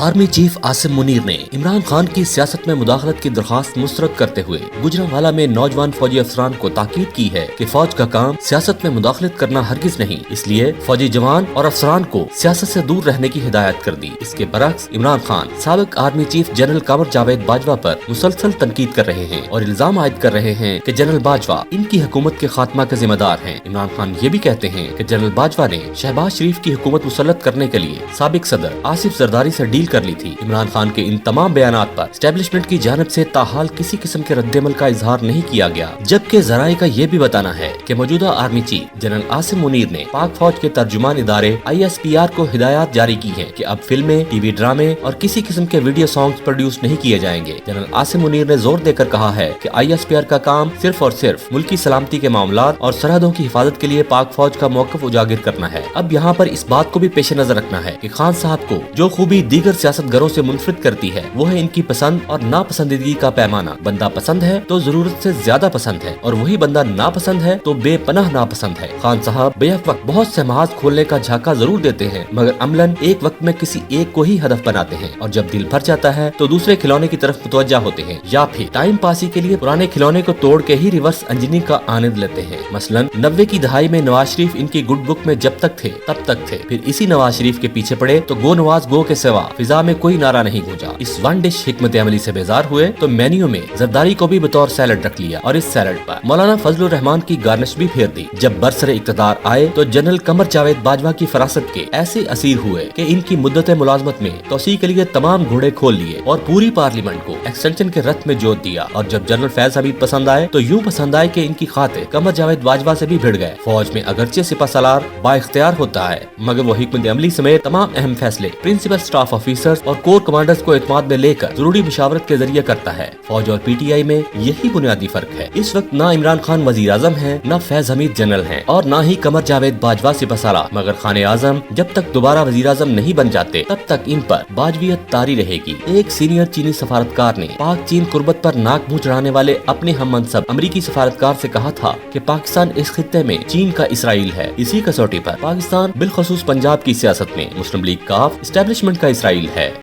Army chief Asim Munir نے عمران خان کی سیاست میں مداخلت کی درخواست مسترد کرتے ہوئے گوجرانوالہ میں نوجوان فوجی افسران کو تاکید کی ہے کہ فوج کا کام سیاست میں مداخلت کرنا ہرگز نہیں، اس لیے فوجی جوان اور افسران کو سیاست سے دور رہنے کی ہدایت کر دی۔ اس کے برعکس عمران خان سابق army chief general Qamar Javed Bajwa پر مسلسل تنقید کر رہے ہیں اور الزام عائد کر رہے ہیں کہ جنرل باجوہ ان کی حکومت کے خاتمہ کے ذمہ دار ہیں۔ عمران خان یہ بھی کہتے ہیں کہ جنرل باجوہ نے شہباز شریف کی حکومت مسلط کرنے کے لیے سابق صدر آصف زرداری سے ڈیل کر لی تھی۔ عمران خان کے ان تمام بیانات پر اسٹیبلشمنٹ کی جانب سے تاحال کسی قسم کے رد عمل کا اظہار نہیں کیا گیا، جبکہ ذرائع کا یہ بھی بتانا ہے کہ موجودہ army chief general Asim Munir نے پاک فوج کے ترجمان ادارے ISPR کو ہدایات جاری کی ہیں کہ اب فلمیں، ٹی وی ڈرامے اور کسی قسم کے ویڈیو سانگز پروڈیوس نہیں کیے جائیں گے۔ جنرل عاصم منیر نے زور دے کر کہا ہے کہ ISPR کا کام صرف اور صرف ملکی سلامتی کے معاملات اور سرحدوں کی حفاظت کے لیے پاک فوج کا موقف اجاگر کرنا ہے۔ اب یہاں پر اس بات کو بھی پیش نظر رکھنا ہے کہ خان صاحب کو جو خوبی دیگر سیاست گروں سے منفرد کرتی ہے وہ ہے ان کی پسند اور ناپسندیدگی کا پیمانہ۔ بندہ پسند ہے تو ضرورت سے زیادہ پسند ہے، اور وہی بندہ ناپسند ہے تو بے پناہ ناپسند ہے۔ خان صاحب بیک وقت بہت سے محاذ کھولنے کا جھانکا ضرور دیتے ہیں، مگر عملاً ایک وقت میں کسی ایک کو ہی ہدف بناتے ہیں، اور جب دل بھر جاتا ہے تو دوسرے کھلونے کی طرف متوجہ ہوتے ہیں، یا پھر ٹائم پاسی کے لیے پرانے کھلونے کو توڑ کے ہی ریورس انجینئرنگ کا آنند لیتے ہیں۔ مثلاً 90 کی دہائی میں نواز شریف ان کی گڈ بک میں جب تک تھے تب تک تھے، پھر اسی نواز شریف کے پیچھے پڑے تو گو نواز گو کے سوا فضا میں کوئی نعرہ نہیں گونجا۔ اس ون ڈش حکمت عملی سے بیزار ہوئے تو مینیو میں زرداری کو بھی بطور سیلڈ رکھ لیا، اور اس سیلڈ پر مولانا فضل الرحمان کی گارنش بھی پھیر دی۔ جب برسر اقتدار آئے تو جنرل قمر جاوید باجوہ کی فراست کے ایسے اسیر ہوئے کہ ان کی مدت ملازمت میں توسیع کے لیے تمام گھوڑے کھول لیے اور پوری پارلیمنٹ کو ایکسٹینشن کے رتھ میں جوت دیا، اور جب جنرل فیض حمید پسند آئے تو یوں پسند آئے کہ ان کی خاطر قمر جاوید باجوہ سے بھی بھڑ گئے۔ فوج میں اگرچہ سپہ سالار با اختیار ہوتا ہے، مگر وہ حکمت عملی سمیت تمام اہم فیصلے پرنسپل سٹاف آفیسرز اور کور کمانڈرز کو اعتماد میں لے کر ضروری مشاورت کے ذریعے کرتا ہے۔ فوج اور PTI میں یہی بنیادی فرق ہے۔ اس وقت نہ عمران خان وزیر اعظم ہیں، نہ فیض حمید جنرل ہیں، اور نہ ہی قمر جاوید باجوہ سپہ سالار، مگر خان اعظم جب تک دوبارہ وزیر اعظم نہیں بن جاتے تب تک ان پر باجویت طاری رہے گی۔ ایک سینئر چینی سفارتکار نے پاک چین قربت پر ناک منہ چڑھانے والے اپنے ہم منصب امریکی سفارتکار سے کہا تھا کہ پاکستان اس خطے میں چین کا اسرائیل ہے۔ اسی کسوٹی پر پاکستان بالخصوص پنجاب کی سیاست میں مسلم لیگ کاف اسٹیبلشمنٹ کا اسرائیل ہے۔